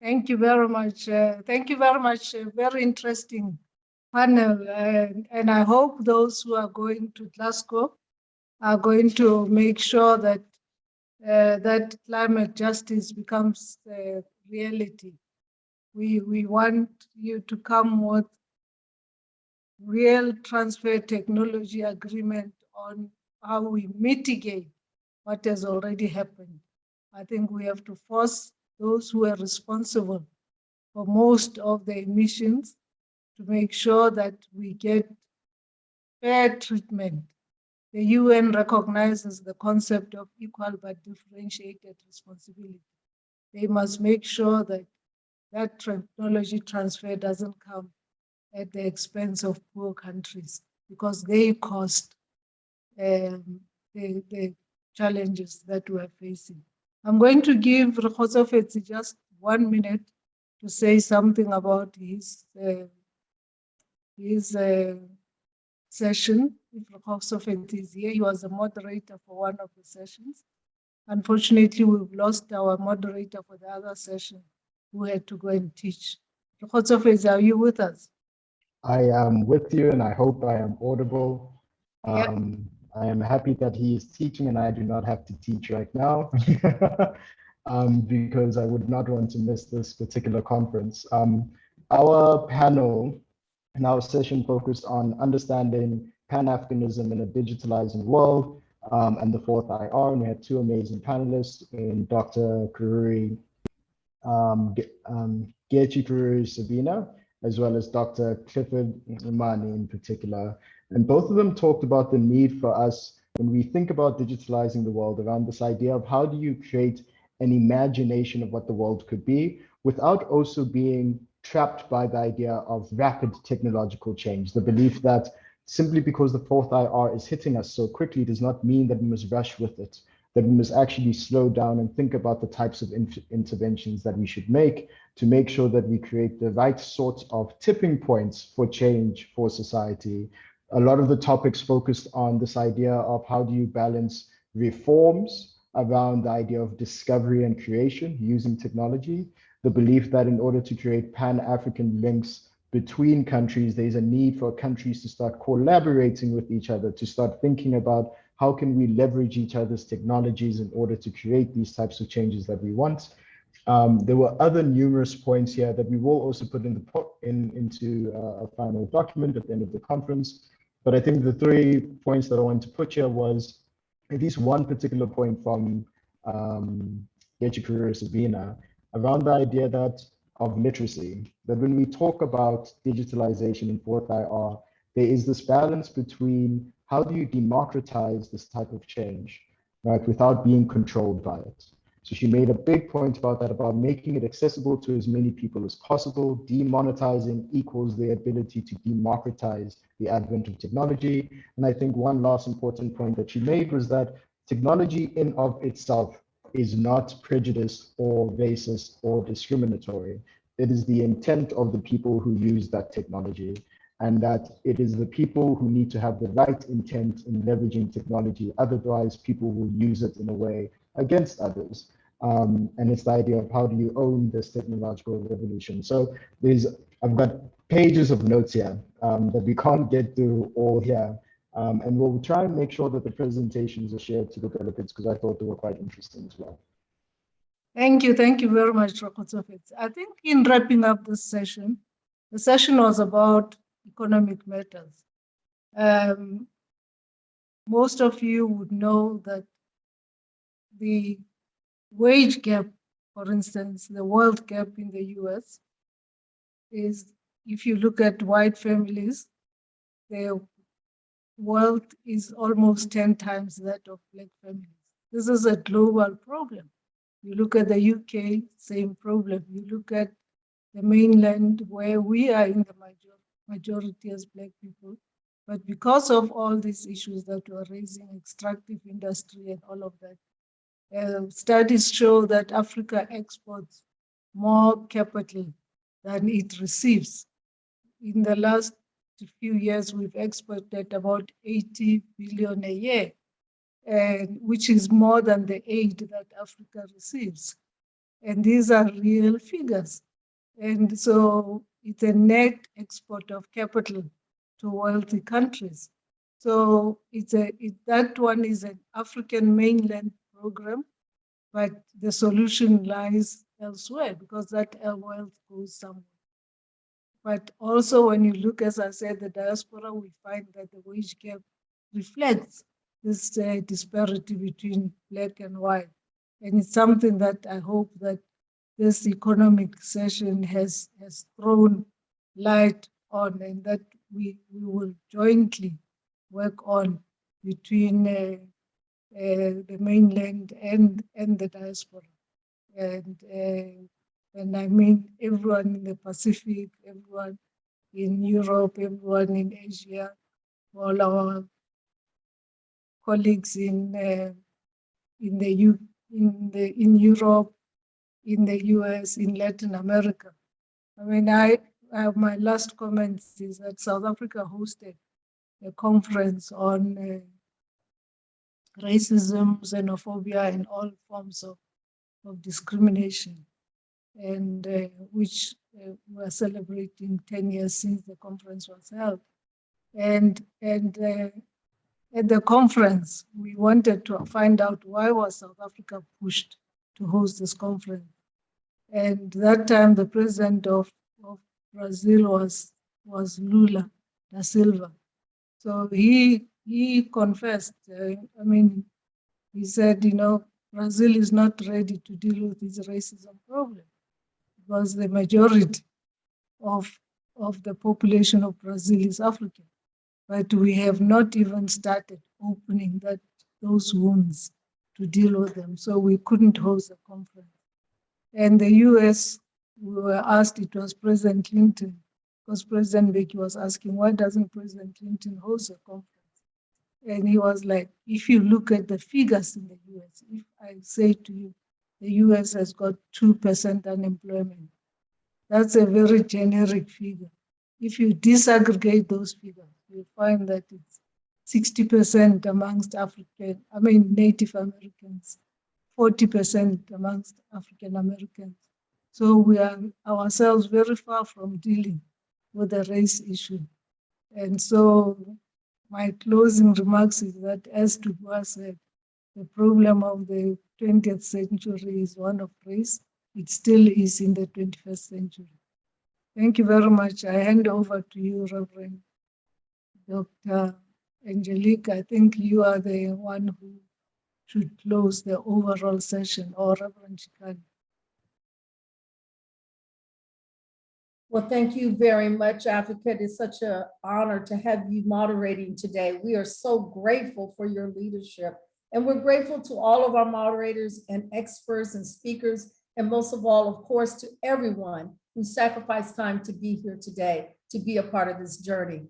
Thank you very much. Thank you very much. Very interesting panel. And I hope those who are going to Glasgow are going to make sure that that climate justice becomes reality. We want you to come with real transfer technology agreement on how we mitigate what has already happened. I think we have to force those who are responsible for most of the emissions to make sure that we get fair treatment. The UN recognizes the concept of equal but differentiated responsibility. They must make sure that that technology transfer doesn't come at the expense of poor countries because they caused the challenges that we are facing. I'm going to give Rekhosofetsi just 1 minute to say something about his session. If Rekhosofetsi is here, he was a moderator for one of the sessions. Unfortunately, we've lost our moderator for the other session who had to go and teach. Rekhosofetsi, are you with us? I am with you and I hope I am audible. Yeah. I am happy that he is teaching and I do not have to teach right now because I would not want to miss this particular conference. Our panel and our session focused on understanding Pan-Africanism in a digitalizing world and the fourth IR. And we had two amazing panelists in Dr. Karuri, Gechi Karuri Sabina, as well as Dr. Clifford Imani in particular. And both of them talked about the need for us, when we think about digitalizing the world, around this idea of how do you create an imagination of what the world could be without also being trapped by the idea of rapid technological change, the belief that simply because the fourth IR is hitting us so quickly does not mean that we must rush with it, that we must actually slow down and think about the types of interventions that we should make to make sure that we create the right sorts of tipping points for change for society. A lot of the topics focused on this idea of how do you balance reforms around the idea of discovery and creation using technology, the belief that in order to create Pan-African links between countries, there's a need for countries to start collaborating with each other, to start thinking about how can we leverage each other's technologies in order to create these types of changes that we want. There were other numerous points here that we will also put into a final document at the end of the conference. But I think the 3 points that I want to put here was at least one particular point from Yechikuru Sabina around the idea that of literacy, that when we talk about digitalization in fourth IR, there is this balance between how do you democratize this type of change, right, without being controlled by it. So she made a big point about that, about making it accessible to as many people as possible. Demonetizing equals the ability to democratize the advent of technology. And I think one last important point that she made was that technology in of itself is not prejudiced or racist or discriminatory. It is the intent of the people who use that technology, and that it is the people who need to have the right intent in leveraging technology. Otherwise, people will use it in a way against others. And it's the idea of how do you own this technological revolution. So I've got pages of notes here that we can't get through all here. And we'll try and make sure that the presentations are shared to the delegates because I thought they were quite interesting as well. Thank you very much, Rekhosofetsi. I think in wrapping up this session, the session was about economic matters. Most of you would know that the wage gap, for instance, the wealth gap in the US is, if you look at white families, their wealth is almost 10 times that of black families. This is a global problem. You look at the UK, same problem. You look at the mainland where we are in the majority as black people. But because of all these issues that we're raising, extractive industry and all of that, studies show that Africa exports more capital than it receives. In the last few years, we've exported about 80 billion a year, which is more than the aid that Africa receives. And these are real figures. And so it's a net export of capital to wealthy countries. So that one is an African mainland program, but the solution lies elsewhere because that wealth goes somewhere. But also when you look, as I said, the diaspora, we find that the wage gap reflects this disparity between black and white. And it's something that I hope that this economic session has thrown light on, and that we will jointly work on between the mainland and the diaspora. And I mean everyone in the Pacific, everyone in Europe, everyone in Asia, all our colleagues in Europe, in the US, in Latin America. I mean, my last comment is that South Africa hosted a conference on racism, xenophobia, and all forms of discrimination, and which we're celebrating 10 years since the conference was held. And at the conference, we wanted to find out why was South Africa pushed to host this conference. And that time, the president of Brazil was Lula da Silva. So he confessed. I mean, he said, Brazil is not ready to deal with this racism problem because the majority of the population of Brazil is African. But we have not even started opening those wounds to deal with them. So we couldn't host a conference. And the US, we were asked, it was President Clinton, because President Mbeki was asking, why doesn't President Clinton host a conference? And he was like, if you look at the figures in the US, if I say to you, the US has got 2% unemployment, that's a very generic figure. If you disaggregate those figures, you'll find that it's 60% amongst Native Americans, 40% amongst African Americans. So we are ourselves very far from dealing with the race issue. And so my closing remarks is that, as Dubois said, the problem of the 20th century is one of race. It still is in the 21st century. Thank you very much. I hand over to you, Reverend Dr. Angelique. I think you are the one who should close the overall session, or Reverend Chikani. Well, thank you very much, Advocate. It's such an honor to have you moderating today. We are so grateful for your leadership. And we're grateful to all of our moderators and experts and speakers, and most of all, of course, to everyone who sacrificed time to be here today, to be a part of this journey.